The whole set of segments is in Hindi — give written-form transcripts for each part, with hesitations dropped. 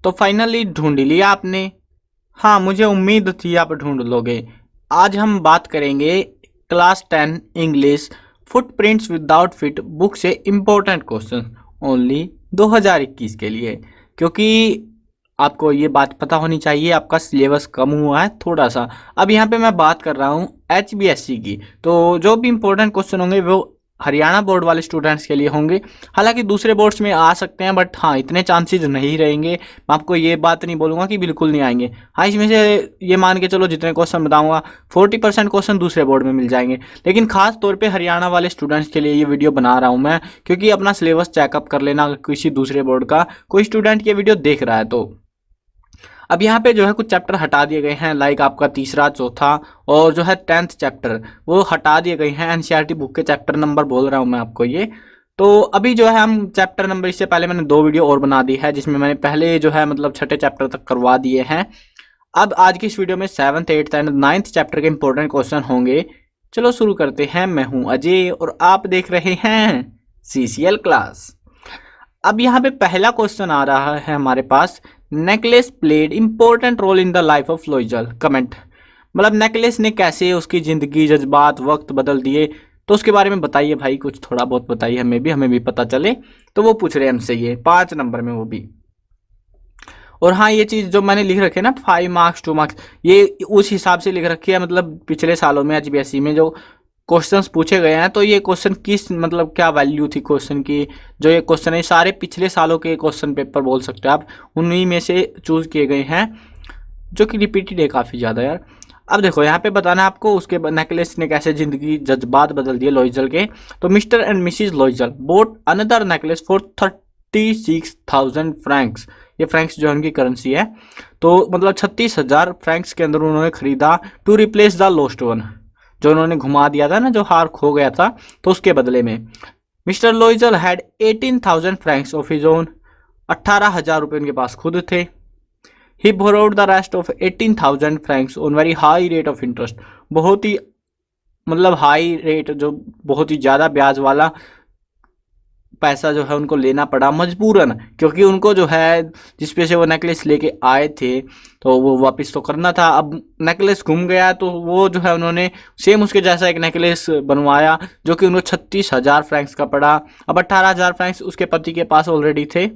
तो फाइनली ढूंढ लिया आपने। हाँ, मुझे उम्मीद थी आप ढूंढ लोगे। आज हम बात करेंगे class 10 English footprints without fit book से इम्पोर्टेंट क्वेश्चन ओनली 2021 के लिए, क्योंकि आपको ये बात पता होनी चाहिए आपका सिलेबस कम हुआ है थोड़ा सा। अब यहाँ पे मैं बात कर रहा हूँ HBSC की, तो जो भी इम्पोर्टेंट क्वेश्चन होंगे वो हरियाणा बोर्ड वाले स्टूडेंट्स के लिए होंगे। हालांकि दूसरे बोर्ड्स में आ सकते हैं, बट हाँ इतने चांसेस नहीं रहेंगे। मैं आपको ये बात नहीं बोलूँगा कि बिल्कुल नहीं आएंगे। हाँ, इसमें से ये मान के चलो जितने क्वेश्चन बताऊँगा 40% क्वेश्चन दूसरे बोर्ड में मिल जाएंगे। लेकिन खास तौर पे हरियाणा वाले स्टूडेंट्स के लिए ये वीडियो बना रहा हूँ मैं, क्योंकि अपना सिलेबस चेकअप कर लेना किसी दूसरे बोर्ड का कोई स्टूडेंट ये वीडियो देख रहा है तो। अब यहाँ पे जो है कुछ चैप्टर हटा दिए गए हैं, लाइक आपका तीसरा, चौथा और जो है 10th चैप्टर वो हटा दिए गए हैं। एनसीईआरटी बुक के चैप्टर नंबर बोल रहा हूँ मैं आपको ये। तो अभी जो है हम चैप्टर नंबर, इससे पहले मैंने 2 वीडियो और बना दी है जिसमें मैंने पहले जो है मतलब छठे चैप्टर तक करवा दिए हैं। अब आज की इस वीडियो में 7th 8th and 9th chapter के इंपॉर्टेंट क्वेश्चन होंगे। चलो शुरू करते हैं। मैं हूँ अजय और आप देख रहे हैं CCL क्लास। अब यहाँ पे पहला क्वेश्चन आ रहा है हमारे पास, necklace played important role in the life of Loisel. Comment, मतलब नेकलेस ने कैसे उसकी जिंदगी, जज्बात, वक्त बदल दिए, तो उसके बारे में बताइए भाई, कुछ थोड़ा बहुत बताइए, हमें भी पता चले। तो वो पूछ रहे हैं हमसे ये 5 नंबर में वो भी। और हाँ, ये चीज़ जो मैंने लिख रखी है ना 5 मार्क्स 2 मार्क्स, ये उस हिसाब से लिख रखी है, मतलब पिछले सालों में HBSC में जो क्वेश्चंस पूछे गए हैं, तो ये क्वेश्चन किस मतलब क्या वैल्यू थी क्वेश्चन की। जो ये क्वेश्चन है सारे पिछले सालों के क्वेश्चन पेपर बोल सकते हो आप, उन्हीं में से चूज किए गए हैं, जो कि रिपीटेड है काफ़ी ज़्यादा यार। अब देखो यहाँ पे बताना है आपको उसके नेकलेस ने कैसे जिंदगी जज्बात बदल दिए लोइजल के। तो Mr and Mrs Loisel bought another necklace for 36,000 francs. ये फ्रैंक्स जो उनकी करेंसी है, तो मतलब 36,000 फ्रैंक्स के अंदर उन्होंने खरीदा to replace the lost one, जो उन्होंने घुमा दिया था ना, जो हार खो गया था, तो उसके बदले में। Mr Loisel had 18,000 francs of his own. 18,000 रुपये उनके पास खुद थे। He borrowed the rest of 18,000 francs on very high rate of interest. बहुत ही मतलब हाई रेट, जो बहुत ही ज़्यादा ब्याज वाला पैसा जो है उनको लेना पड़ा मजबूरन, क्योंकि उनको जो है जिस पे से वो नेकलेस लेके आए थे तो वो वापस तो करना था। अब नेकलेस घूम गया तो वो जो है उन्होंने सेम उसके जैसा एक नेकलेस बनवाया, जो कि उनको 36,000 फ्रैंक्स का पड़ा। अब 18,000 फ्रैंक्स उसके पति के पास ऑलरेडी थे,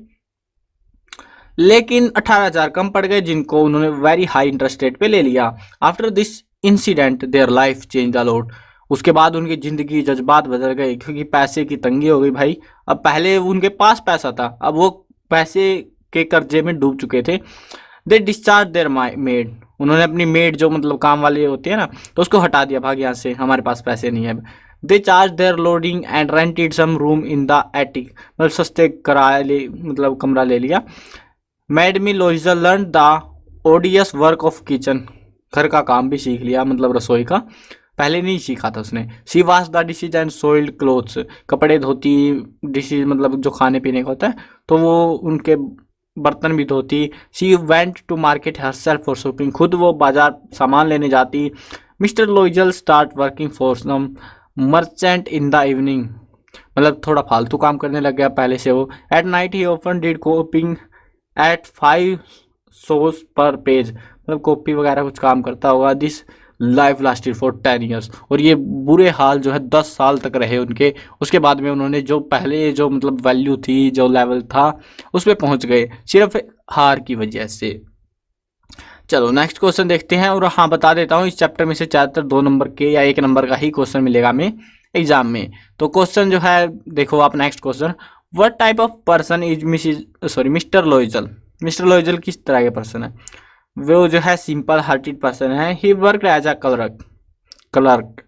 लेकिन 18,000 कम पड़ गए, जिनको उन्होंने वेरी हाई इंटरेस्ट रेट पे ले लिया। After this incident their life change a lot. उसके बाद उनकी ज़िंदगी जज्बात बदल गए, क्योंकि पैसे की तंगी हो गई भाई। अब पहले उनके पास पैसा था, अब वो पैसे के कर्जे में डूब चुके थे। दे डिस्चार्ज देयर मेड। उन्होंने अपनी मेड, जो मतलब काम वाले होते हैं ना, तो उसको हटा दिया, भाग यहाँ से, हमारे पास पैसे नहीं है। They charge their lodging and rented some room in the attic. मतलब सस्ते किराए ले, मतलब कमरा ले लिया। Madame Loisel learn the odious work of kitchen. घर का काम भी सीख लिया, मतलब रसोई का, पहले नहीं सीखा था उसने। She wash the dishes and सोइल्ड clothes. कपड़े धोती, डिशेज मतलब जो खाने पीने का होता है, तो वो उनके बर्तन भी धोती। She went to market herself for shopping. खुद वो बाजार सामान लेने जाती। Mr Loisel start working for some merchant in the evening. मतलब थोड़ा फालतू काम करने लग गया पहले से वो। At night he often did copying at 5 sous per page. मतलब कॉपी वगैरह कुछ काम करता होगा। This life lasted for 10 years. और ये बुरे हाल जो है 10 साल तक रहे उनके। उसके बाद में उन्होंने जो पहले जो मतलब वैल्यू थी, जो लेवल था, उस पर पहुंच गए सिर्फ हार की वजह से। चलो नेक्स्ट क्वेश्चन देखते हैं। और हाँ, बता देता हूँ इस चैप्टर में से ज़्यादातर 2 नंबर के या 1 नंबर का ही क्वेश्चन मिलेगा हमें एग्जाम में। तो क्वेश्चन जो है देखो आप, next question, what type of person is Mr Loisel. Mr Loisel किस तरह के पर्सन है? वो जो है सिंपल हार्टेड पर्सन है। ही वर्क एज अ क्लर्क।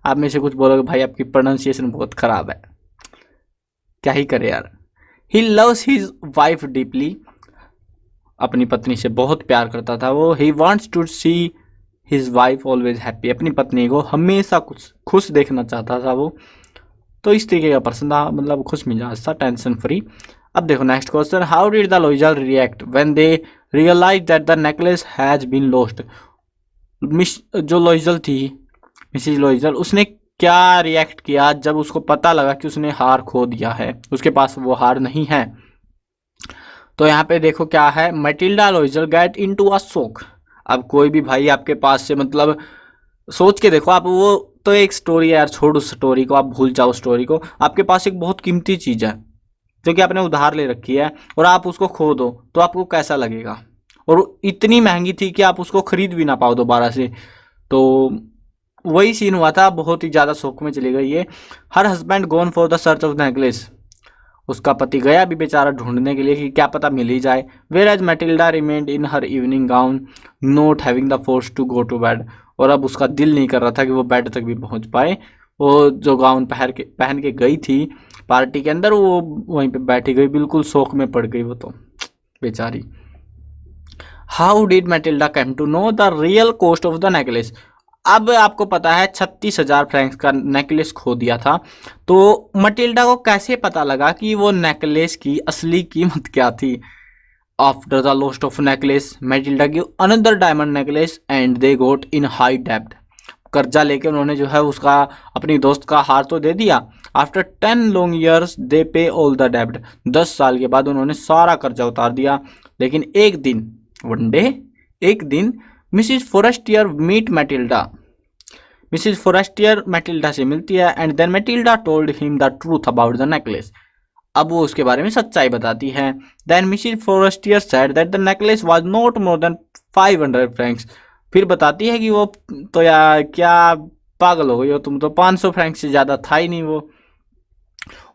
आप में से कुछ बोलोगे भाई आपकी प्रोनाउंसिएशन बहुत खराब है, क्या ही करे यार। He loves his wife deeply. अपनी पत्नी से बहुत प्यार करता था वो। He wants to see his wife always happy. अपनी पत्नी को हमेशा कुछ खुश देखना चाहता था वो। तो इस तरीके का पर्सन था, मतलब खुश मिजाज था, टेंशन फ्री। अब देखो next question, how did the Loisel react when they realise that the necklace has been lost. जो लोइजल थी, मिसिज लोइजल, उसने क्या रिएक्ट किया जब उसको पता लगा कि उसने हार खो दिया है, उसके पास वो हार नहीं है। तो यहाँ पे देखो क्या है, Mathilde Loisel get into a shock. अब कोई भी भाई आपके पास से मतलब सोच के देखो आप, वो तो एक स्टोरी है यार, छोड़ो स्टोरी को, आप भूल जाओ स्टोरी को। आपके पास एक बहुत कीमती चीज है जो कि आपने उधार ले रखी है और आप उसको खो दो तो आपको कैसा लगेगा। और इतनी महंगी थी कि आप उसको खरीद भी ना पाओ दोबारा से। तो वही सीन हुआ था, बहुत ही ज्यादा शौक में चली गई ये। Her husband gone for the search of necklace. उसका पति गया भी बेचारा ढूंढने के लिए कि क्या पता मिल ही जाए। Whereas Matilda remained in her evening gown not having the force to go to bed. और अब उसका दिल नहीं कर रहा था कि वो बेड तक भी पहुंच पाए। वो जो गाउन पहन के गई थी पार्टी के अंदर, वो वहीं पे बैठी गई, बिल्कुल शौक में पड़ गई वो तो बेचारी। How did Matilda came to know the real cost of the necklace. अब आपको पता है 36,000 फ्रैंक्स का नेकलेस खो दिया था। तो मटिल्डा को कैसे पता लगा कि वो नेकलेस की असली कीमत क्या थी। After the lost of necklace Matilda give another diamond necklace and they got in high डेब्ट। कर्जा लेके उन्होंने जो है उसका अपनी दोस्त का हार तो दे दिया। आफ्टर 10 लॉन्ग ईयर्स दे पे ऑल द डेब्ट। 10 साल के बाद उन्होंने सारा कर्जा उतार दिया। लेकिन एक दिन, वन डे, एक दिन Mrs Forestier meet Matilda. Mrs Forestier Matilda से मिलती है and then Matilda told him the truth about the necklace. अब वो उसके बारे में सच्चाई बताती है। Then Mrs Forestier said that the necklace was not more than 500 francs. फिर बताती है कि वो तो यार क्या पागल हो गई हो तुम, तो 500 फ्रैंक से ज्यादा था ही नहीं वो।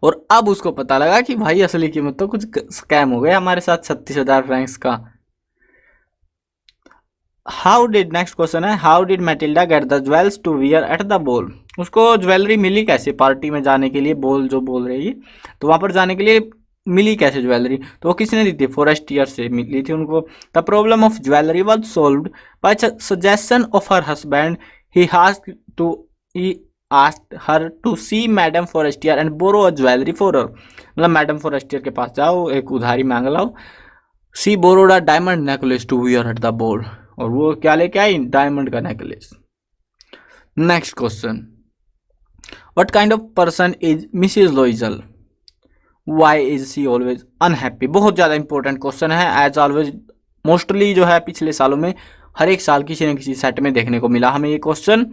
और अब उसको पता लगा कि भाई असली कीमत तो कुछ स्कैम हो गया हमारे साथ 36,000 फ्रैंक्स का। हाउ डिड, नेक्स्ट क्वेश्चन है, how did Matilda get the jewels to wear at the ball. उसको ज्वेलरी मिली कैसे पार्टी में जाने के लिए, बॉल जो बोल रही है तो वहां पर जाने के लिए मिली कैसे ज्वेलरी। तो वो किसने दी थी, फॉरेस्टियर से मिली थी उनको। The problem of jewellery was solved by suggestion of her husband. He asked her to see madam Forestier and borrow a jewellery for her. मतलब मैडम फॉरेस्टियर के पास जाओ, एक उधारी मांग लाओ। She borrowed a diamond necklace to wear at the ball. और वो क्या लेके आई, डायमंड का necklace. Next question, what kind of person is Mrs Loisel, why is she always unhappy. बहुत ज्यादा इंपॉर्टेंट क्वेश्चन है, एज ऑलवेज मोस्टली जो है पिछले सालों में हर एक साल किसी न किसी सेट में देखने को मिला हमें ये क्वेश्चन।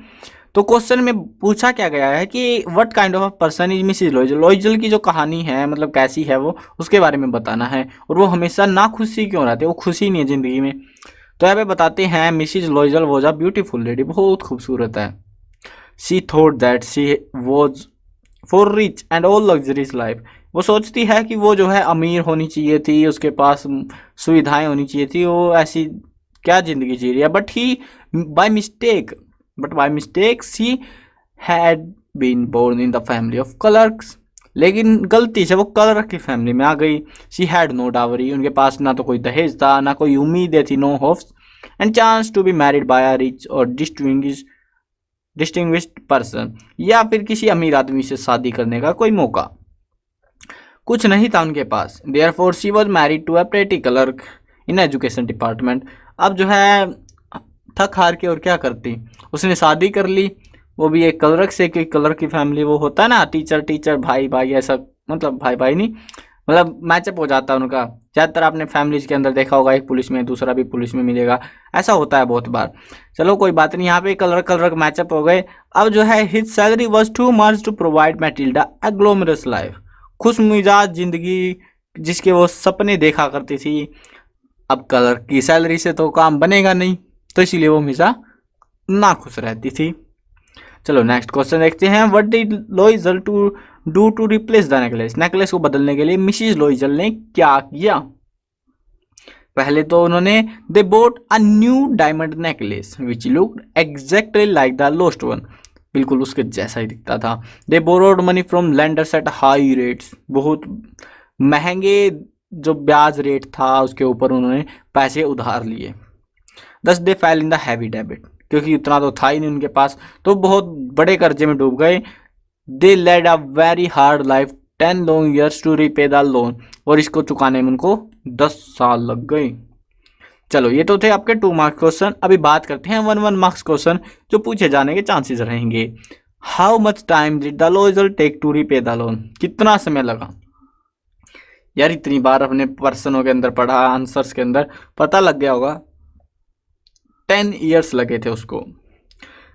तो क्वेश्चन में पूछा क्या गया है कि what kind of person is Mrs Loisel. Loisel की जो कहानी है मतलब कैसी है वो, उसके बारे में बताना है। और वो हमेशा ना खुशी क्यों रहते, वो खुशी नहीं है जिंदगी में। तो यहाँ पे बताते हैं Mrs Loisel was a beautiful lady, बहुत खूबसूरत है। She thought that she was for rich and all luxuries life. वो सोचती है कि वो जो है अमीर होनी चाहिए थी, उसके पास सुविधाएं होनी चाहिए थी, वो ऐसी क्या जिंदगी जी रही है। But by mistake she had been born in the family of clerks. लेकिन गलती से वो क्लर्क की फैमिली में आ गई। She had no dowry. उनके पास ना तो कोई दहेज था, ना कोई उम्मीदें थी, no hopes and chance to be married by a rich or distinguished person. या फिर किसी अमीर आदमी से शादी करने का कोई मौका कुछ नहीं था उनके पास। Therefore she was married to a pretty clerk in education department. अब जो है थक हार के और क्या करती, उसने शादी कर ली, वो भी एक क्लर्क से। कि क्लर्क की फैमिली वो होता है ना, टीचर भाई भाई ऐसा, मतलब भाई भाई नहीं, मतलब मैचअप हो जाता है उनका। ज़्यादातर आपने फैमिलीज के अंदर देखा होगा, एक पुलिस में दूसरा भी पुलिस में मिलेगा, ऐसा होता है बहुत बार। चलो कोई बात नहीं, यहाँ पे क्लर्क मैचअप हो गए। अब जो है his salary was too much to provide Mathilde a glamorous life. खुश मिजाज जिंदगी जिसके वो सपने देखा करती थी, अब क्लर्क की सैलरी से तो काम बनेगा नहीं, तो इसीलिए वो हमेशा ना खुश रहती थी। चलो नेक्स्ट क्वेश्चन देखते हैं, what did Loisel to do to replace the necklace. Necklace को बदलने के लिए मिसिज लोइजल ने क्या किया। पहले तो उन्होंने they bought a new diamond necklace which looked exactly like the lost one. बिल्कुल उसके जैसा ही दिखता था। They borrowed money from lenders at high rates. बहुत महंगे जो ब्याज रेट था उसके ऊपर उन्होंने पैसे उधार लिए। Thus they fell in the heavy debit. क्योंकि उतना तो था ही नहीं उनके पास, तो बहुत बड़े कर्जे में डूब गए। They led a very hard life 10 long years to repay the loan. और इसको चुकाने में उनको 10 साल लग गए। चलो ये तो थे आपके 2 मार्क्स क्वेश्चन। अभी बात करते हैं 1 मार्क्स क्वेश्चन जो पूछे जाने के चांसेस रहेंगे। How much time did the Loisel take to repay the loan. कितना समय लगा। यार इतनी बार अपने पर्सनों के अंदर पढ़ा, आंसर्स के अंदर पता लग गया होगा। 10 ईयर्स लगे थे उसको।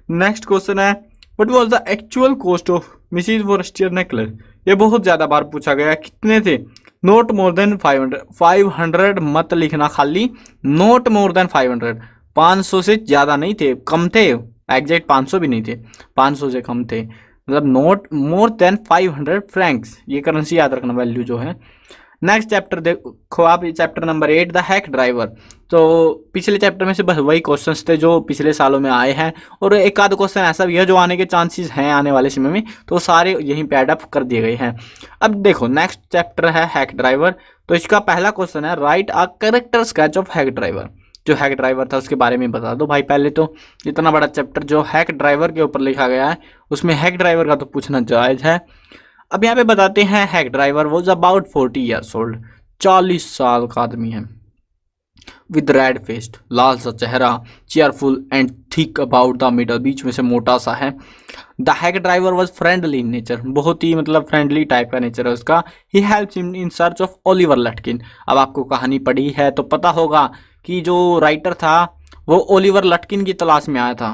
नेक्स्ट क्वेश्चन है what was the actual cost of Mrs Forestier necklace. ये बहुत ज्यादा बार पूछा गया, कितने थे? Not more than 500। 500 मत लिखना खाली, नॉट मोर देन 500। 500 से ज्यादा नहीं थे, कम थे। एग्जैक्ट 500 भी नहीं थे, 500 से कम थे। मतलब नॉट मोर देन 500 फ्रैंक्स, ये करेंसी याद रखना, वैल्यू जो है। नेक्स्ट चैप्टर देखो आप, chapter number 8 the hack driver. तो पिछले चैप्टर में से बस वही क्वेश्चंस थे जो पिछले सालों में आए हैं, और एक आध क्वेश्चन ऐसा भी है जो आने के चांसेस हैं आने वाले समय में, तो सारे यहीं पे एडअप कर दिए गए हैं। अब देखो नेक्स्ट चैप्टर है हैक ड्राइवर। तो इसका पहला क्वेश्चन है right a character sketch of hack driver. जो हैक ड्राइवर था उसके बारे में बता दो भाई। पहले तो इतना बड़ा चैप्टर जो हैक ड्राइवर के ऊपर लिखा गया है, उसमें हैक ड्राइवर का तो पूछना जायज है। अब यहाँ पे बताते हैं hack driver was about 40 years old. 40 साल का आदमी है। विद रेड फेस्ड, लाल सा चेहरा, cheerful and thick about the middle, बीच में से मोटा सा है। The hack driver was friendly in nature, बहुत ही मतलब फ्रेंडली टाइप का नेचर है उसका। He helps him in search of Oliver Lutkins. अब आपको कहानी पढ़ी है तो पता होगा कि जो राइटर था वो ओलिवर लटकिन की तलाश में आया था,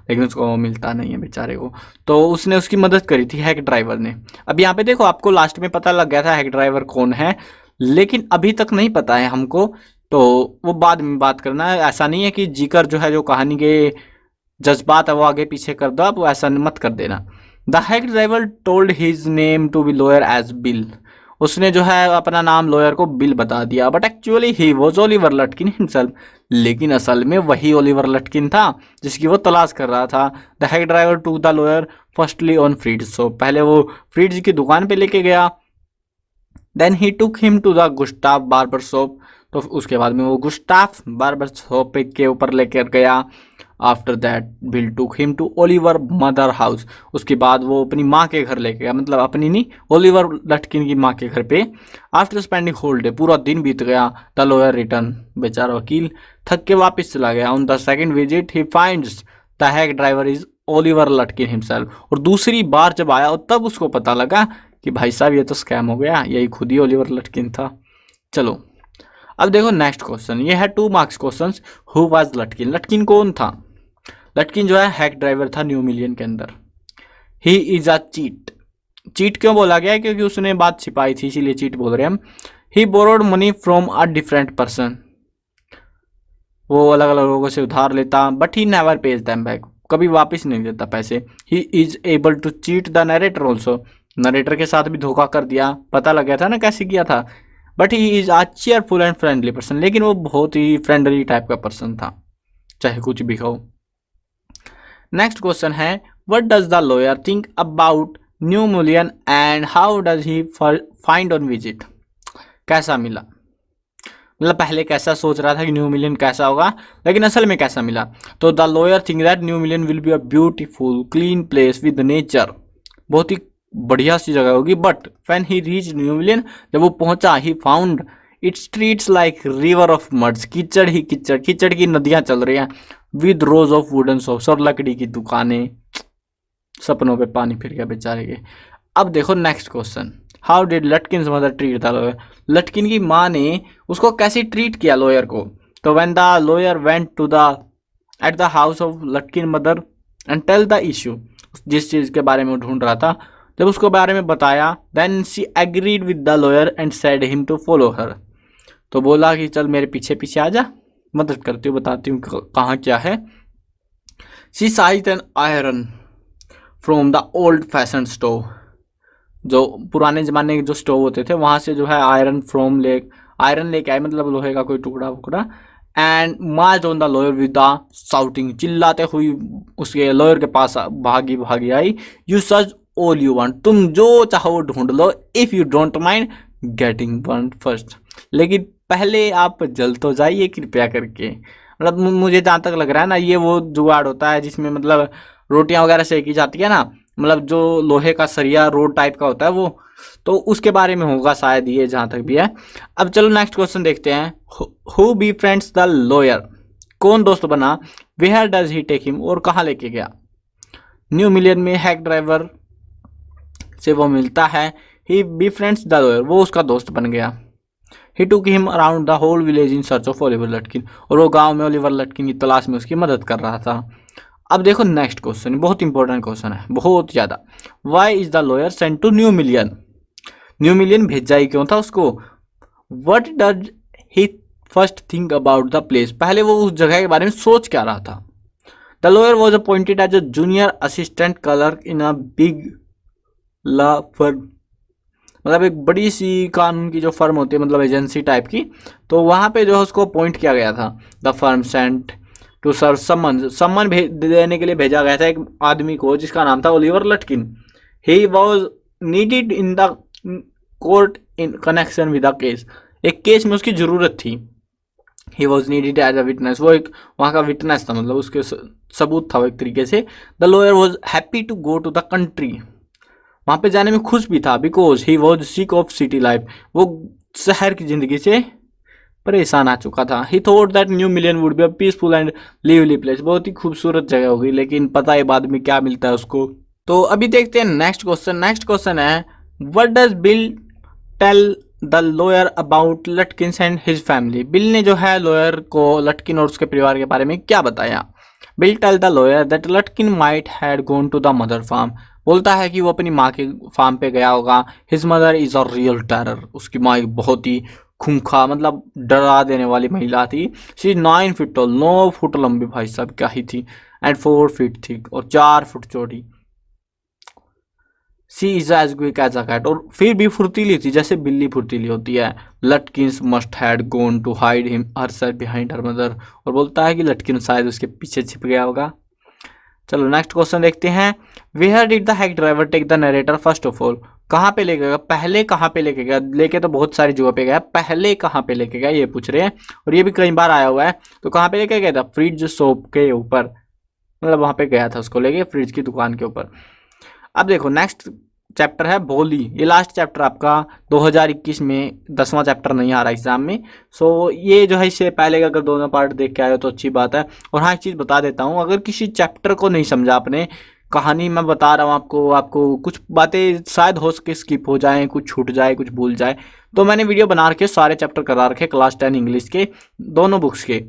लेकिन उसको मिलता नहीं है बेचारे को, तो उसने उसकी मदद करी थी हैक ड्राइवर ने। अब यहाँ पे देखो आपको लास्ट में पता लग गया था हैक ड्राइवर कौन है, लेकिन अभी तक नहीं पता है हमको, तो वो बाद में बात करना है। ऐसा नहीं है कि जिक्र जो है, जो कहानी के जज्बात है वो आगे पीछे कर दो, आप वो ऐसा मत कर देना। The hack driver told his name to be lawyer as Bill. उसने जो है अपना नाम लॉयर को बिल बता दिया, but actually he was Oliver Lutkins himself. लेकिन असल में वही ओलिवर लटकिन था जिसकी वो तलाश कर रहा था। The hack driver to the lawyer firstly on Fried shop. पहले वो फ्रीड्स की दुकान पे लेके गया। Then he took him to the Gustaf barber shop. तो उसके बाद में वो गुस्टाफ बार्बर शॉप के ऊपर लेकर गया। After that Bill took him to Oliver mother house. उसके बाद वो अपनी माँ के घर लेके गया, मतलब अपनी नहीं, ओलिवर लटकिन की माँ के घर पे। आफ्टर स्पेंडिंग होल डे, पूरा दिन बीत गया। द लॉयर रिटर्न, बेचारा वकील थक के वापस चला गया। On the second visit he finds the hack driver is Oliver Lutkins himself. और दूसरी बार जब आया तब उसको पता लगा कि भाई साहब ये तो स्कैम हो गया, यही खुद ही ओलिवर लटकिन था। चलो अब देखो नेक्स्ट क्वेश्चन, ये है 2 marks question. Who was Lutkins? Lutkins कौन था? लटकिन जो है हैक ड्राइवर था न्यू मिलियन के अंदर। He is a cheat. Cheat क्यों बोला गया है? क्योंकि उसने बात छिपाई थी, इसीलिए चीट बोल रहे हैं हम। He borrowed money from a different person. वो अलग अलग लोगों से उधार लेता, but he never pays them back. कभी वापस नहीं देता पैसे। He is able to cheat the narrator also. Narrator के साथ भी धोखा कर दिया, पता लग गया था ना कैसे किया था। But he is a cheerful and friendly person. लेकिन वो बहुत ही फ्रेंडली टाइप का पर्सन था, चाहे कुछ भी हो। नेक्स्ट क्वेश्चन है what does the lawyer think about new million and how does he find on visit. कैसा मिला? मतलब पहले कैसा सोच रहा था कि न्यू मिलियन कैसा होगा, लेकिन असल में कैसा मिला। तो the lawyer think that New million will be a beautiful clean place with nature. बहुत ही बढ़िया सी जगह होगी। But when he reach new million, जब वो पहुंचा, he found it streets like river of muds. कीचड़ ही कीचड़, कीचड़ की नदियां चल रही हैं। With rose of wooden shops, और लकड़ी की दुकानें। सपनों पे पानी फिर गया बेचारे के। अब देखो next question, how did Lutkins mother treat the lawyer. Lutkins की माँ ने उसको कैसे ट्रीट किया लॉयर को। तो when the lawyer went to the at the house of Lutkins mother and tell the issue, जिस चीज़ के बारे में वो ढूंढ रहा था, जब उसको बारे में बताया, then she agreed with the lawyer and said him to follow her. तो बोला कि चल मेरे पीछे पीछे आ जा, मदद करती हूँ, बताती हूँ कहाँ क्या है। She size an iron from the old fashion stove. जो पुराने ज़माने के जो स्टोव होते थे वहाँ से जो है आयरन लेके आए, मतलब लोहे का कोई टुकड़ा वुकड़ा। And march on the lawyer with the shouting, चिल्लाते हुई उसके लॉयर के पास भागी आई। You search all you want, तुम जो चाहो ढूंढ लो, if you don't mind getting burn first. लेकिन पहले आप जल तो जाइए कृपया करके। मतलब मुझे जहाँ तक लग रहा है ना, ये वो जुगाड़ होता है जिसमें मतलब रोटियां वगैरह सेकी जाती है ना, मतलब जो लोहे का सरिया रोड टाइप का होता है वो, तो उसके बारे में होगा शायद ये, जहाँ तक भी है। अब चलो नेक्स्ट क्वेश्चन देखते हैं। Who befriends the lawyer, कौन दोस्त बना। Where does he take him, और कहाँ लेके गया। न्यू मिलियन में हैक ड्राइवर से वो मिलता है। ही befriends द लॉयर, वो उसका दोस्त बन गया। He took him around the whole village in search of Oliver Lutkin, और वो गांव में ओलिवर लटकिन की तलाश में उसकी मदद कर रहा था। अब देखो नेक्स्ट क्वेश्चन, बहुत इंपॉर्टेंट क्वेश्चन है, बहुत ज्यादा। Why is the lawyer sent to New Mullion, New Mullion भेजा ही क्यों था उसको? What does he first think about the place, पहले वो उस जगह के बारे में सोच क्या रहा था? The lawyer was appointed as a junior assistant clerk in a big law firm, मतलब एक बड़ी सी कानून की जो फर्म होती है, मतलब एजेंसी टाइप की, तो वहाँ पे जो है उसको अपॉइंट किया गया था। The firm sent to serve summon देने के लिए भेजा गया था एक आदमी को जिसका नाम था Oliver Lutkin. He was needed in the court in connection with the case, एक केस में उसकी जरूरत थी। He was needed as a witness, वो एक वहाँ का विटनेस था, मतलब उसके सबूत था वो एक तरीके से। The lawyer was happy to go to the country, वहाँ पे जाने में खुश भी था, because he was sick of city life, वो शहर की जिंदगी से परेशान आ चुका था। He thought that New Mullion would be a peaceful and lively place, बहुत ही खूबसूरत जगह होगी, लेकिन पता है बाद में क्या मिलता है उसको। तो अभी देखते हैं नेक्स्ट क्वेश्चन। नेक्स्ट क्वेश्चन है what does Bill tell the lawyer about Lutkins and his family, Bill ने जो है लॉयर को लटकिन और उसके परिवार के बारे में क्या बताया? Bill tell the lawyer that Lutkin might had gone to the mother farm, बोलता है कि वो अपनी माँ के फार्म पे गया होगा। His mother is a real terror, उसकी माँ एक बहुत ही खूंखा मतलब डरा देने वाली महिला थी। शी 9 फीट टॉल, 9 फुट लंबी भाई साहब क्या ही थी, एंड 4 फीट थिक, और 4 फुट चौड़ी। She is as quick as a cat, और फिर भी फुर्तीली थी जैसे बिल्ली फुर्तीली होती है। Lutkins must had gone to hide him herself behind her mother, और बोलता है कि लटकिन शायद उसके पीछे छिप गया होगा। चलो नेक्स्ट क्वेश्चन देखते हैं। Where did the hack driver take the narrator first of all, कहाँ पे लेके गया, पहले कहाँ पे लेके गया? लेके तो बहुत सारी जगह पे गया, पहले कहाँ पे लेके गया ये पूछ रहे हैं, और ये भी कई बार आया हुआ है। तो कहाँ पे लेके गया था? फ्रिज शॉप के ऊपर, मतलब वहां पे गया था उसको लेके फ्रिज की दुकान के ऊपर। अब देखो नेक्स्ट चैप्टर है भोली, ये लास्ट चैप्टर आपका 2021 में 10वां चैप्टर नहीं आ रहा एग्जाम में। सो ये जो है इससे पहले अगर दोनों पार्ट देख के आए हो तो अच्छी बात है। और हाँ एक चीज़ बता देता हूँ, अगर किसी चैप्टर को नहीं समझा आपने, कहानी मैं बता रहा हूँ आपको कुछ बातें शायद हो सके स्किप हो जाए, कुछ छूट जाए, कुछ भूल जाए, तो मैंने वीडियो बना रखे सारे चैप्टर करा रखे क्लास 10 इंग्लिश के दोनों बुक्स के,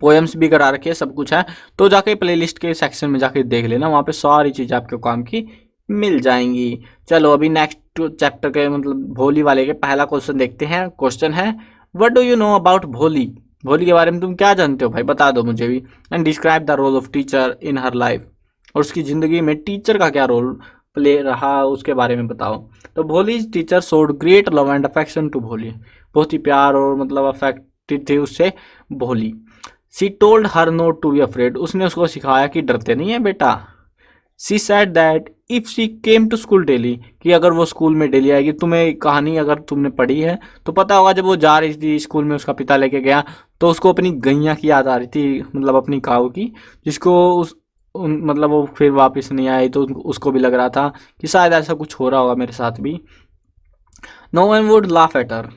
पोएम्स भी करा रखे, सब कुछ है। तो जाके प्लेलिस्ट के सेक्शन में जाके देख लेना, वहाँ पे सारी चीज़ आपके काम की मिल जाएंगी। चलो अभी नेक्स्ट चैप्टर के मतलब भोली वाले के पहला क्वेश्चन देखते हैं। क्वेश्चन है what do you know about भोली, भोली के बारे में तुम क्या जानते हो भाई, बता दो मुझे भी। And describe the role of teacher in her life, और उसकी ज़िंदगी में टीचर का क्या रोल प्ले रहा उसके बारे में बताओ। तो Bholi teacher showed great love and affection to Bholi, बहुत ही प्यार और मतलब अफेक्टेड थे उससे Bholi. She told her not to be afraid, उसने उसको सिखाया कि डरते नहीं है बेटा। She said that if she came to school daily, कि अगर वो स्कूल में डेली आएगी, तुम्हें कहानी अगर तुमने पढ़ी है तो पता होगा जब वो जा रही थी स्कूल में उसका पिता लेके गया तो उसको अपनी गैया की याद आ रही थी, मतलब अपनी काऊ की, जिसको मतलब वो फिर वापस नहीं आई, तो उसको भी लग रहा था कि शायद ऐसा कुछ हो रहा होगा मेरे साथ भी। No one would laugh at her,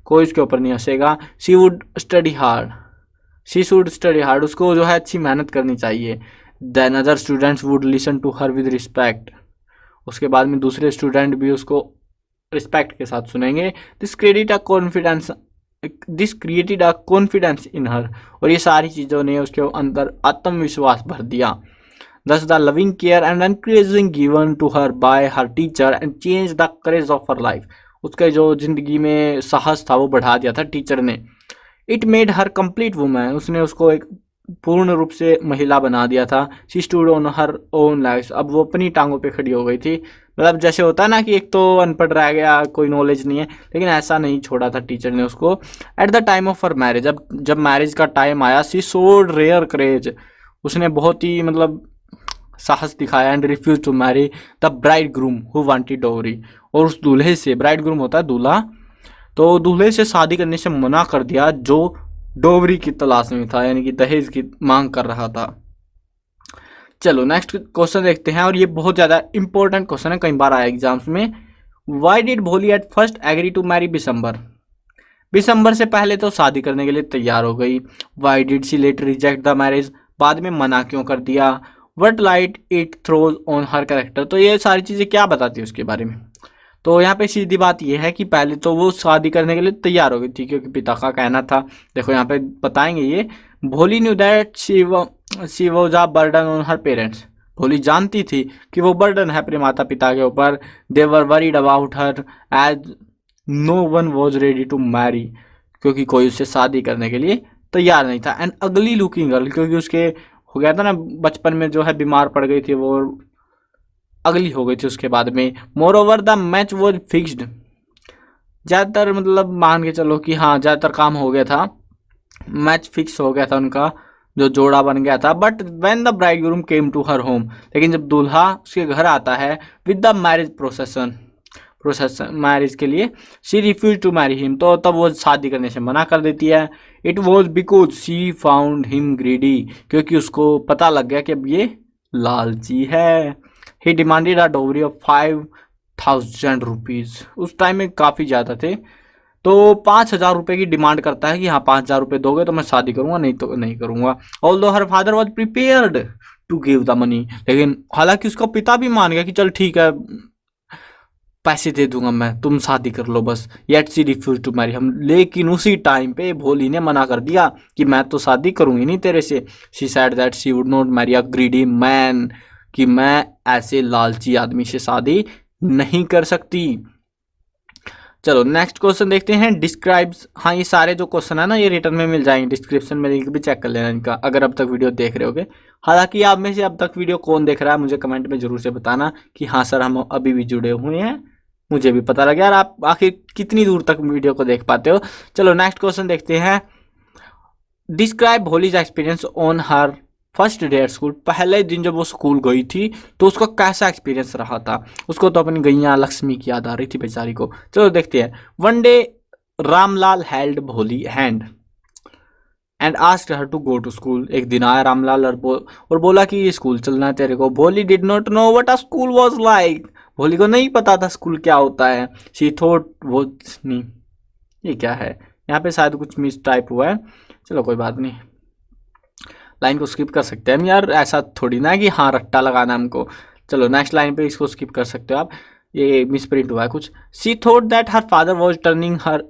कोई उसके ऊपर नहीं हंसेगा। She would study hard, she should study hard, उसको जो है अच्छी मेहनत करनी चाहिए। Then other students would listen to her with respect, उसके बाद में दूसरे स्टूडेंट भी उसको रिस्पेक्ट के साथ सुनेंगे। This created a confidence, this created a confidence in her, और ये सारी चीज़ों ने उसके अंदर आत्मविश्वास भर दिया। Thus the loving care and encouraging given to her by her teacher and changed the courage of her life, उसके जो जिंदगी में साहस था वो बढ़ा दिया था टीचर ने। It made her complete woman, उसने उसको एक पूर्ण रूप से महिला बना दिया था। She stood on her own life, अब वो अपनी टांगों पे खड़ी हो गई थी। मतलब जैसे होता है ना कि एक तो अनपढ़ रह गया, कोई नॉलेज नहीं है, लेकिन ऐसा नहीं छोड़ा था टीचर ने उसको। At the time of her marriage, अब जब मैरिज का टाइम आया, शी शोड रेयर करेज, उसने बहुत ही मतलब साहस दिखाया। And refuse to marry the bridegroom who wanted dowry, और उस दूल्हे से, ब्राइड ग्रूम होता है दूल्हा, तो दूल्हे से शादी करने से मना कर दिया जो डोवरी की तलाश में था, यानी कि दहेज की मांग कर रहा था। चलो नेक्स्ट क्वेश्चन देखते हैं, और ये बहुत ज़्यादा इंपॉर्टेंट क्वेश्चन है, कई बार आया एग्जाम्स में। Why did Bholi at first agree to marry Bishambar, Bishambar से पहले तो शादी करने के लिए तैयार हो गई। Why did she later reject the marriage, बाद में मना क्यों कर दिया। What light it throws on her character. तो ये सारी चीज़ें क्या बताती है उसके बारे में। तो यहाँ पे सीधी बात ये है कि पहले तो वो शादी करने के लिए तैयार हो गई थी क्योंकि पिता का कहना था। देखो यहाँ पे बताएंगे ये, भोली knew that she was a burden on her parents. भोली जानती थी कि वो बर्डन है अपने माता पिता के ऊपर। They were worried about her as no one was ready to marry, क्योंकि कोई उससे शादी करने के लिए तैयार नहीं था। एंड अगली लुकिंग गर्ल, क्योंकि उसके हो गया था ना बचपन में जो है बीमार पड़ गई थी, वो अगली हो गई थी उसके बाद में। More over the match was fixed, ज़्यादातर मतलब मान के चलो कि हाँ ज़्यादातर काम हो गया था, मैच फिक्स हो गया था उनका, जो जोड़ा बन गया था। But when the bridegroom came to her home, लेकिन जब दूल्हा उसके घर आता है with the marriage process marriage के लिए, she refuse to marry him, तो तब वो शादी करने से मना कर देती है। It was because she found him greedy, क्योंकि उसको पता लग गया कि अब ये लालची है। He demanded a dowry of 5,000 rupees, उस टाइम में काफ़ी ज़्यादा थे, तो 5,000 रुपये की डिमांड करता है कि हाँ 5,000 रुपये दोगे तो मैं शादी करूंगा, नहीं तो नहीं करूंगा। Although her father was prepared to give the money, लेकिन हालांकि उसका पिता भी मान गया कि चल ठीक है पैसे दे दूंगा मैं, तुम शादी कर लो बस। Yet she refuse to marry him, लेकिन उसी टाइम पे भोली ने मना कर दिया कि मैं तो शादी करूंगी नहीं तेरे से। She said that she would not marry a greedy man, कि मैं ऐसे लालची आदमी से शादी नहीं कर सकती। चलो नेक्स्ट क्वेश्चन देखते हैं, डिस्क्राइब्स। हाँ ये सारे जो क्वेश्चन है ना ये रिटर्न में मिल जाएंगे, डिस्क्रिप्शन में लिंक भी चेक कर लेना इनका, अगर अब तक वीडियो देख रहे होगे। हालांकि आप में से अब तक वीडियो कौन देख रहा है मुझे कमेंट में जरूर से बताना कि हाँ सर हम अभी भी जुड़े हुए हैं, मुझे भी पता लगे यार आप आखिर कितनी दूर तक वीडियो को देख पाते हो। चलो नेक्स्ट क्वेश्चन देखते हैं, describe Holis experience on her first day at school. पहले दिन जब वो स्कूल गई थी तो उसका कैसा एक्सपीरियंस रहा था। उसको तो अपनी गैया लक्ष्मी की याद आ रही थी बेचारी को। चलो देखते हैं, one day Ramlal held Bholi hand and asked her to go to school. एक दिन आया रामलाल और बोला कि स्कूल चलना है तेरे को। भोली did not know what a school was like, भोली को नहीं पता था स्कूल क्या होता है। शी थॉट वो नहीं, ये क्या है, यहाँ पे शायद कुछ मिस टाइप हुआ है, चलो कोई बात नहीं, लाइन को स्किप कर सकते हैं हम यार, ऐसा थोड़ी ना है कि हाँ रट्टा लगाना हमको। चलो नेक्स्ट लाइन पे इसको स्किप कर सकते हो आप, ये मिस प्रिंट हुआ है कुछ। She thought that her father was turning her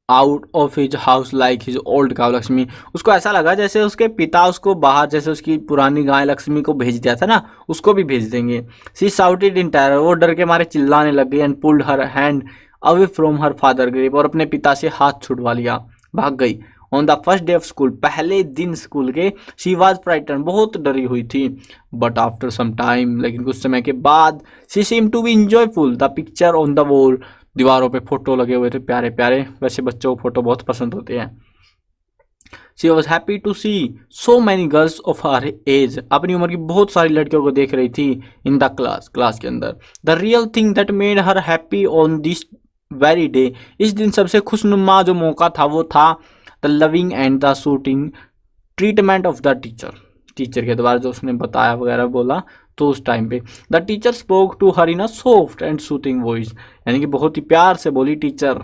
out of his house like his old cow Lakshmi. उसको ऐसा लगा जैसे उसके पिता उसको बाहर, जैसे उसकी पुरानी गाय लक्ष्मी को भेज दिया था ना, उसको भी भेज देंगे। सी साउटेड इन टेरर, वो डर के मारे चिल्लाने लग गई। And pulled her hand away from her father grave, और अपने पिता से हाथ छुड़वा लिया, भाग गई। On the first day of school, पहले दिन स्कूल के, शी वॉज फ्राइटन, बहुत डरी हुई थी। बट आफ्टर सम टाइम, लेकिन कुछ समय के बाद, she seem to be enjoyful. The picture on the wall, दीवारों पे फोटो लगे हुए थे प्यारे प्यारे, वैसे बच्चों को फोटो बहुत पसंद होते हैं। She was happy to see so many girls of her age, अपनी उम्र की बहुत सारी लड़कियों को देख रही थी इन द क्लास के अंदर। The real thing that made her happy on this very day, इस दिन सबसे खुशनुमा जो मौका था वो था the loving and the shooting treatment of the teacher के द्वारा जो उसने बताया वगैरह बोला, तो उस टाइम पे the teacher spoke to her in a soft and soothing voice, यानी कि बहुत ही प्यार से बोली teacher.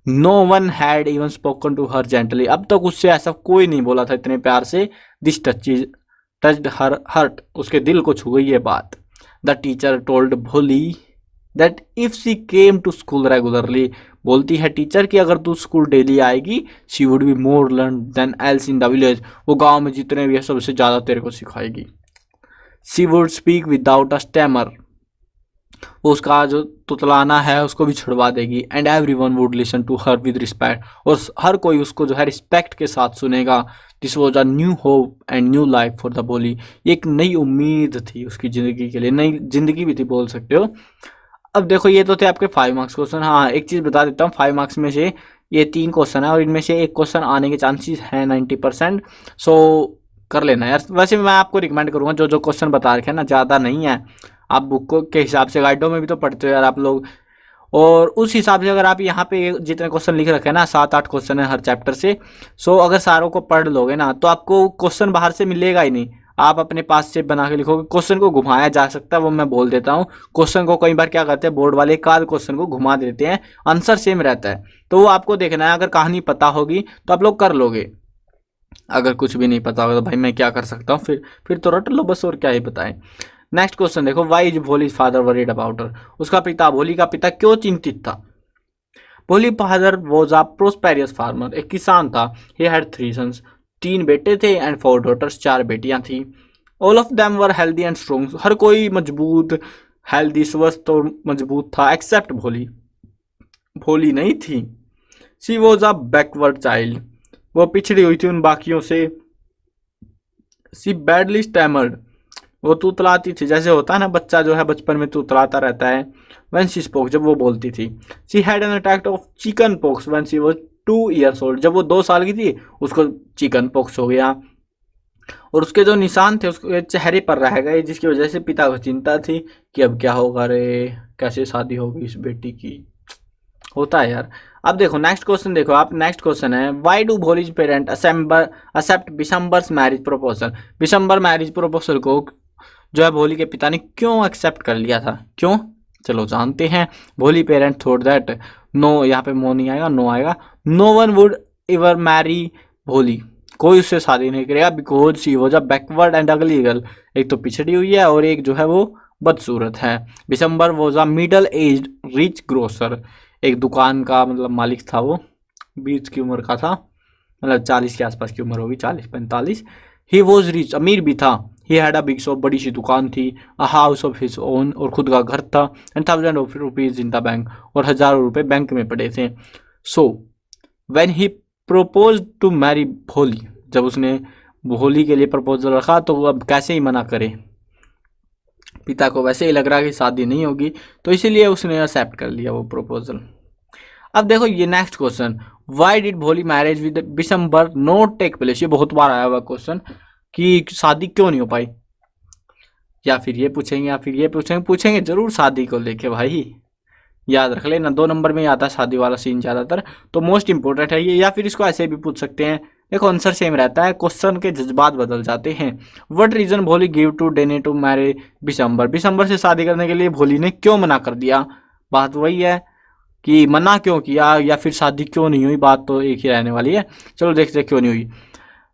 No one had even spoken to her gently, अब तक उससे ऐसा कोई नहीं बोला था इतने प्यार से। दिस टच्ड हर हर्ट, उसके दिल को छू गई ये बात। The teacher told Bholi that if she came to school regularly, बोलती है टीचर कि अगर तू स्कूल डेली आएगी, she would be more learn than else in the village, वो गांव में जितने भी है सबसे ज़्यादा तेरे को सिखाएगी। She would speak without a stammer, वो उसका जो तुतलाना है उसको भी छुड़वा देगी। And everyone would listen to her with respect, और हर कोई उसको जो है रिस्पेक्ट के साथ सुनेगा। This was a new hope and new life for the बोली, एक नई उम्मीद थी उसकी ज़िंदगी के लिए, नई जिंदगी भी थी बोल सकते हो। अब देखो ये तो थे आपके 5 मार्क्स क्वेश्चन। हाँ एक चीज़ बता देता हूँ, 5 मार्क्स में से ये 3 क्वेश्चन है और इनमें से एक क्वेश्चन आने के चांसेस हैं 90%। सो कर लेना यार। वैसे मैं आपको रिकमेंड करूँगा जो जो क्वेश्चन बता रखे हैं ना, ज़्यादा नहीं है, आप बुक को के हिसाब से, गाइडों में भी तो पढ़ते हो यार आप लोग, और उस हिसाब से अगर आप यहाँ पे जितने क्वेश्चन लिख रखे हैं ना, 7-8 क्वेश्चन है हर चैप्टर से, सो अगर सारों को पढ़ लोगे ना तो आपको क्वेश्चन बाहर से मिलेगा ही नहीं, आप अपने पास से बना के लिखोगे। क्वेश्चन को घुमाया जा सकता है, वो मैं बोल देता हूँ। क्वेश्चन को कई बार क्या करते हैं बोर्ड वाले, एक आध क्वेश्चन को घुमा देते हैं, आंसर सेम रहता है, तो वो आपको देखना है। अगर कहानी पता होगी तो आप लोग कर लोगे, अगर कुछ भी नहीं पता होगा तो भाई मैं क्या कर सकता हूँ, फिर तो रट लो बस, और क्या ही बताएं। नेक्स्ट क्वेश्चन देखो, वाई इज भोली फादर वरीड अबाउट हर। उसका पिता, भोली का पिता क्यों चिंतित था? भोली father was a prosperous farmer, एक किसान था। ही हैड 3 सन्स, 3 बेटे थे, एंड 4 डॉटर्स, 4 बेटियां थी। All of them were healthy and strong, हर कोई मजबूत, हेल्दी, स्वस्थ और मजबूत था, एक्सेप्ट भोली। भोली नहीं थी। She was a backward child, वो पिछड़ी हुई थी उन बाकियों से। सी बैडली स्टैमर्ड, वो तूतलाती थी, जैसे होता है ना बच्चा जो है बचपन में तूतलाता रहता है। व्हेन शी स्पोक, जब वो बोलती थी। She had an attack of chicken pox when she was 2 years old, जब वो 2 साल की थी उसको चिकन पॉक्स हो गया। और उसके जो निशान थे उसके चेहरे पर रह गए, जिसकी वजह से पिता को चिंता थी कि अब क्या होगा रे, कैसे शादी होगी इस बेटी की। होता है यार। अब देखो नेक्स्ट क्वेश्चन, देखो आप, नेक्स्ट क्वेश्चन है, why do Bholi's parent accept Bishambar's marriage proposal. Bishambar marriage proposal को जो है भोली के पिता ने क्यों एक्सेप्ट कर लिया था, क्यों? चलो जानते हैं। भोली पेरेंट थॉट दैट, नो, यहाँ पे मो नहीं आएगा, नो आएगा। No one would ever marry Bholi, कोई उससे शादी नहीं करेगा, because she was a backward and ugly girl, एक तो पिछड़ी हुई है और एक जो है वो बदसूरत है। Bishambar was a middle aged rich grocer, एक दुकान का मतलब मालिक था वो, 20 की उम्र का था, मतलब 40 के आसपास की उम्र होगी, 40-45। ही वॉज रिच, अमीर भी था। He had a big shop, बड़ी सी दुकान थी। A house of his own, और खुद का घर था। And thousand of rupees in the bank, और हजारों रुपए बैंक में पड़े थे। So when he propose to marry Bholi, जब उसने भोली के लिए प्रपोजल रखा तो वो अब कैसे ही मना करे, पिता को वैसे ही लग रहा कि शादी नहीं होगी, तो इसीलिए उसने एक्सेप्ट कर लिया वो प्रपोजल। अब देखो ये next question, why did Bholi marriage with Bishambar not take place. ये बहुत बार आया हुआ क्वेश्चन कि शादी क्यों नहीं हो पाई, या फिर ये पूछेंगे या फिर ये पूछेंगे, पूछेंगे जरूर शादी को लेके भाई, याद रख लेना। 2 नंबर में आता है शादी वाला सीन ज़्यादातर, तो मोस्ट इंपॉर्टेंट है ये। या फिर इसको ऐसे भी पूछ सकते हैं, देखो आंसर सेम रहता है, क्वेश्चन के जज्बात बदल जाते हैं। What reason Bholi give to deny to marry Bishambar, Bishambar से शादी करने के लिए भोली ने क्यों मना कर दिया। बात वही है कि मना क्यों किया या फिर शादी क्यों नहीं हुई, बात तो एक ही रहने वाली है। चलो देखते क्यों नहीं हुई।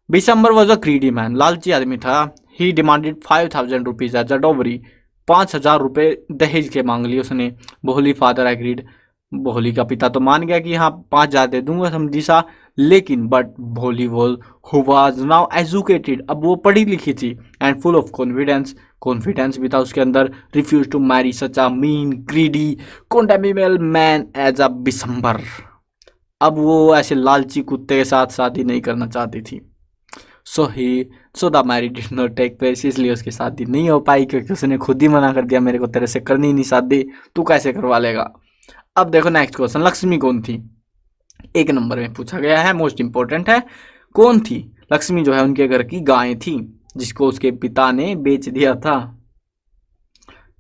Bishambar was a greedy man, लालची आदमी था। He demanded 5000 rupees as a dowry, 5000 रुपये दहेज के मांग लिए उसने। भोली फादर एग्रीड, भोली का पिता तो मान गया कि हाँ 5000 दे दूंगा समझी सा, लेकिन बट भोली वाज नाउ एजुकेटेड, अब वो पढ़ी लिखी थी, and full of confidence, confidence भी था उसके अंदर। Refuse to marry such a mean greedy contemptible man as a Bishambar, अब वो ऐसे लालची कुत्ते के साथ शादी नहीं करना चाहती थी। So the marriage did not take place, इसलिए उसकी शादी नहीं हो पाई, क्योंकि उसने खुद ही मना कर दिया, मेरे को तेरे से करनी नहीं शादी, तू कैसे करवा लेगा। अब देखो नेक्स्ट क्वेश्चन, लक्ष्मी कौन थी? 1 नंबर में पूछा गया है, मोस्ट इंपॉर्टेंट है। कौन थी लक्ष्मी? जो है उनके घर की गाय थी, जिसको उसके पिता ने बेच दिया था।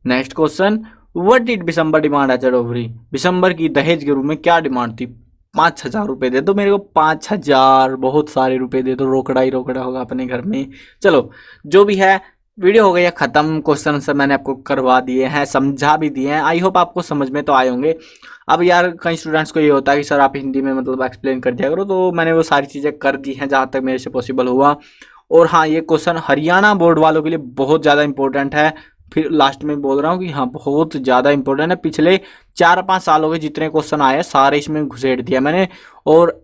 Next question, what did Bishambar demand as a dowry, Bishambar की दहेज के रूप में क्या डिमांड थी? 5000 रुपये दे दो मेरे को, 5000, बहुत सारे रुपए दे दो, रोकड़ा ही रोकड़ा होगा अपने घर में। चलो जो भी है, वीडियो हो गई है खत्म, क्वेश्चन आंसर मैंने आपको करवा दिए हैं, समझा भी दिए हैं, आई होप आपको समझ में तो आए होंगे। अब यार कई स्टूडेंट्स को ये होता है कि सर आप हिंदी में मतलब एक्सप्लेन कर दिया करो, तो मैंने वो सारी चीज़ें कर दी हैं जहाँ तक मेरे से पॉसिबल हुआ। और हाँ, ये क्वेश्चन हरियाणा बोर्ड वालों के लिए बहुत ज़्यादा इंपॉर्टेंट है, फिर लास्ट में बोल रहा हूँ कि हाँ बहुत ज़्यादा इंपॉर्टेंट है। पिछले 4-5 सालों के जितने क्वेश्चन आए सारे इसमें घुसेड़ दिया मैंने। और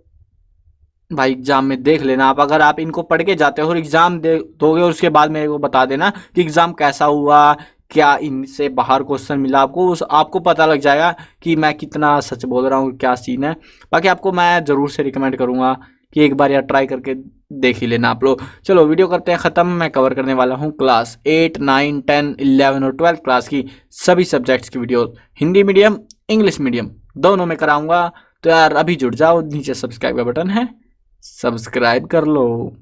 भाई एग्जाम में देख लेना आप, अगर आप इनको पढ़ के जाते हो और एग्जाम दे दोगे और उसके बाद मेरे को बता देना कि एग्जाम कैसा हुआ, क्या इनसे बाहर क्वेश्चन मिला आपको, उस आपको पता लग जाएगा कि मैं कितना सच बोल रहा हूँ, क्या सीन है। बाकी आपको मैं ज़रूर से रिकमेंड करूँगा कि एक बार यार ट्राई करके देख ही लेना आप लोग। चलो वीडियो करते हैं ख़त्म। मैं कवर करने वाला हूँ क्लास 8, 9, 10, 11 और 12 क्लास की सभी सब्जेक्ट्स की video, Hindi medium English medium दोनों में कराऊंगा। तो यार अभी जुड़ जाओ, नीचे सब्सक्राइब का बटन है, सब्सक्राइब कर लो।